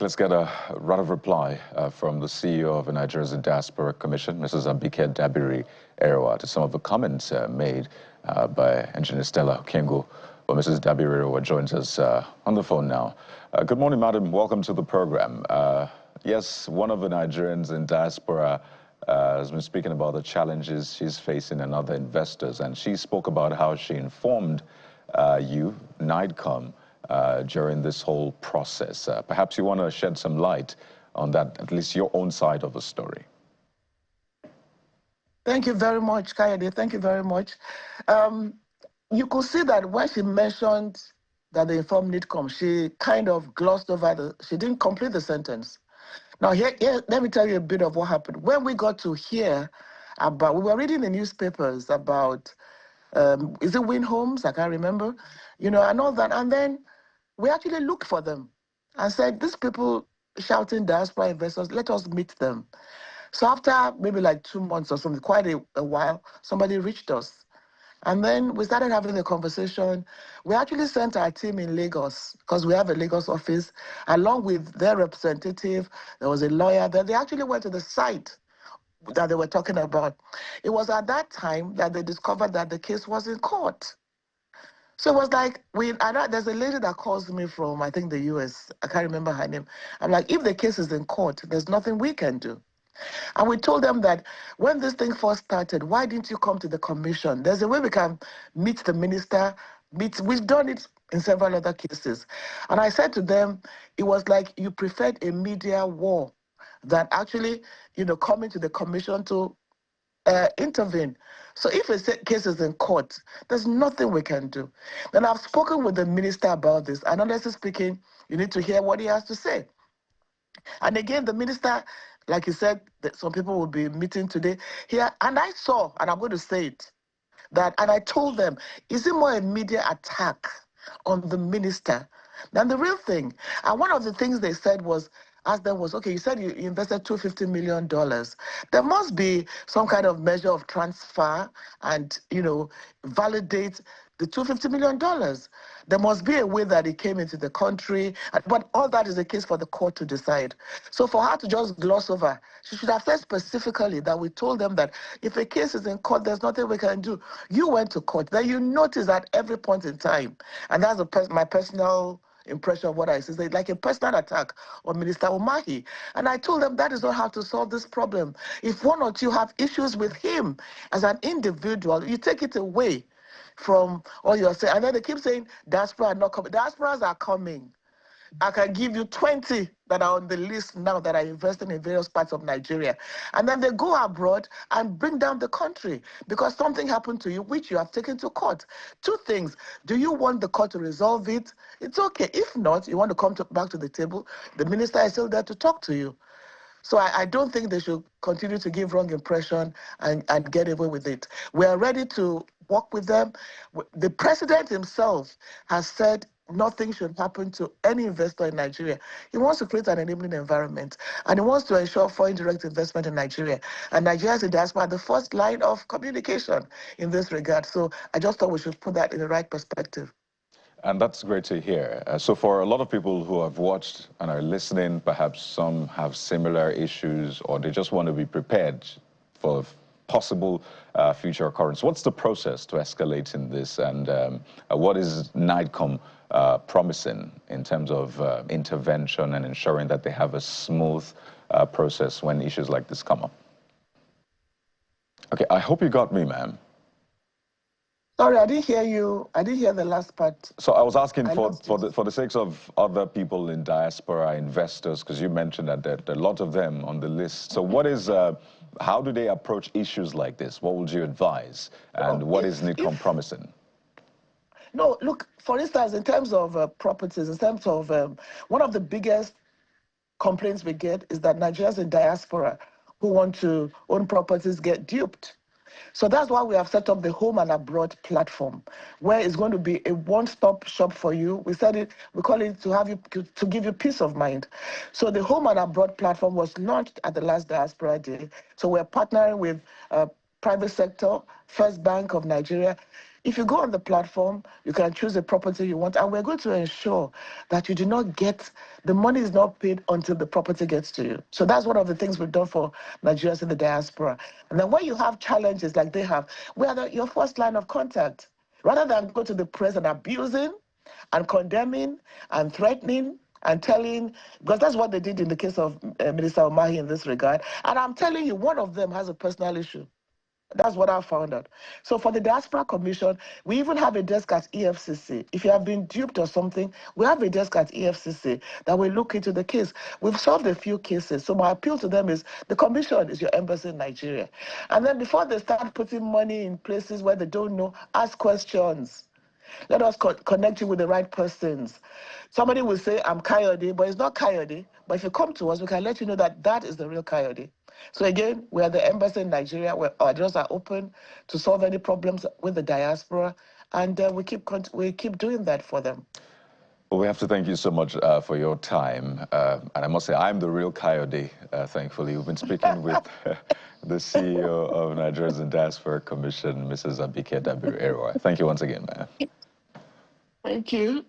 Let's get a round of reply from the CEO of the Nigeria's Diaspora Commission, Mrs. Abike Dabiri Erewa, to some of the comments made by Engineer Stella Kengo. Well, Mrs. Dabiri Erewa joins us on the phone now. Good morning, madam. Welcome to the program. Yes, one of the Nigerians in diaspora has been speaking about the challenges she's facing and other investors, and she spoke about how she informed you, NiDCOM, during this whole process. Perhaps you want to shed some light on that, at least your own side of the story. Thank you very much, Kayode. Thank you very much. You could see that when she mentioned that they informed NiDCOM, she kind of glossed over she didn't complete the sentence. Now, here, let me tell you a bit of what happened. When we got to hear about, we were reading the newspapers about, is it Win Homes? I can't remember, and all that. And then we actually looked for them and said, these people shouting diaspora investors, let us meet them. So after maybe like 2 months or something, quite a while, somebody reached us. And then we started having a conversation. We actually sent our team in Lagos, because we have a Lagos office, along with their representative. There was a lawyer there. They actually went to the site that they were talking about. It was at that time that they discovered that the case was in court. So it was like, there's a lady that calls me from, I think, the US. I can't remember her name. I'm like, if the case is in court, there's nothing we can do. And we told them that when this thing first started, why didn't you come to the commission? There's a way we can meet the minister. We've done it in several other cases. And I said to them, it was like you preferred a media war than actually, coming to the commission to intervene. So if a case is in court, there's nothing we can do. Then I've spoken with the minister about this, and honestly speaking, you need to hear what he has to say. And again, the minister, like he said, that some people will be meeting today here, and I saw, and I'm going to say it, and I told them, is it more a media attack on the minister than the real thing? And one of the things they said was, okay, you said you invested $250 million. There must be some kind of measure of transfer and, validate the $250 million. There must be a way that it came into the country, but all that is a case for the court to decide. So for her to just gloss over, she should have said specifically that we told them that if a case is in court, there's nothing we can do. You went to court. Then you notice at every point in time, and that's my personal impression of what I said, like a personal attack on Minister Umahi. And I told them that is not how to solve this problem. If one or two have issues with him as an individual, you take it away from all you're saying. And then they keep saying diaspora are not coming. Diasporas are coming. I can give you 20 that are on the list now that are investing in various parts of Nigeria. And then they go abroad and bring down the country because something happened to you, which you have taken to court. Two things. Do you want the court to resolve it? It's okay. If not, you want to come back to the table, the minister is still there to talk to you. So I don't think they should continue to give wrong impression and get away with it. We are ready to work with them. The president himself has said nothing should happen to any investor in Nigeria. He wants to create an enabling environment, and he wants to ensure foreign direct investment in Nigeria. And Nigeria's in diaspora are the first line of communication in this regard. So I just thought we should put that in the right perspective. And that's great to hear. So for a lot of people who have watched and are listening, perhaps some have similar issues or they just want to be prepared for possible future occurrence. What's the process to escalating this, and what is NiDCOM promising in terms of intervention and ensuring that they have a smooth process when issues like this come up? Okay, I hope you got me, ma'am. Sorry, I didn't hear you. I didn't hear the last part. So I was asking for the sake of other people in diaspora, investors, because you mentioned that there are a lot of them on the list. So what is, how do they approach issues like this? What would you advise? And what is NiDCOM promising? No, look, for instance, in terms of properties, in terms of one of the biggest complaints we get is that Nigerians in diaspora who want to own properties get duped. So that's why we have set up the Home and Abroad platform, where it's going to be a one-stop shop for you. We call it to give you peace of mind. So the Home and Abroad platform was launched at the last Diaspora Day. So we're partnering with private sector, First Bank of Nigeria. If you go on the platform, you can choose the property you want, and we're going to ensure that you do not get, the money is not paid until the property gets to you. So that's one of the things we've done for Nigerians in the diaspora. And then when you have challenges like they have, we are your first line of contact. Rather than go to the press and abusing and condemning and threatening and telling, because that's what they did in the case of Minister Omahi in this regard. And I'm telling you, one of them has a personal issue. That's what I found out. So for the Diaspora Commission, we even have a desk at EFCC. If you have been duped or something, we have a desk at EFCC that will look into the case. We've solved a few cases. So my appeal to them is the commission is your embassy in Nigeria. And then before they start putting money in places where they don't know, ask questions. Let us connect you with the right persons. Somebody will say, I'm Coyote, but it's not Coyote. But if you come to us, we can let you know that that is the real Coyote. So again, we are the embassy in Nigeria where our doors are open to solve any problems with the diaspora. And we keep doing that for them. Well, we have to thank you so much for your time. And I must say, I'm the real Coyote, thankfully. We've been speaking with the CEO of Nigeria's Diaspora Commission, Mrs. Abike Dabiri-Erowa. Thank you once again, ma'am. Thank you.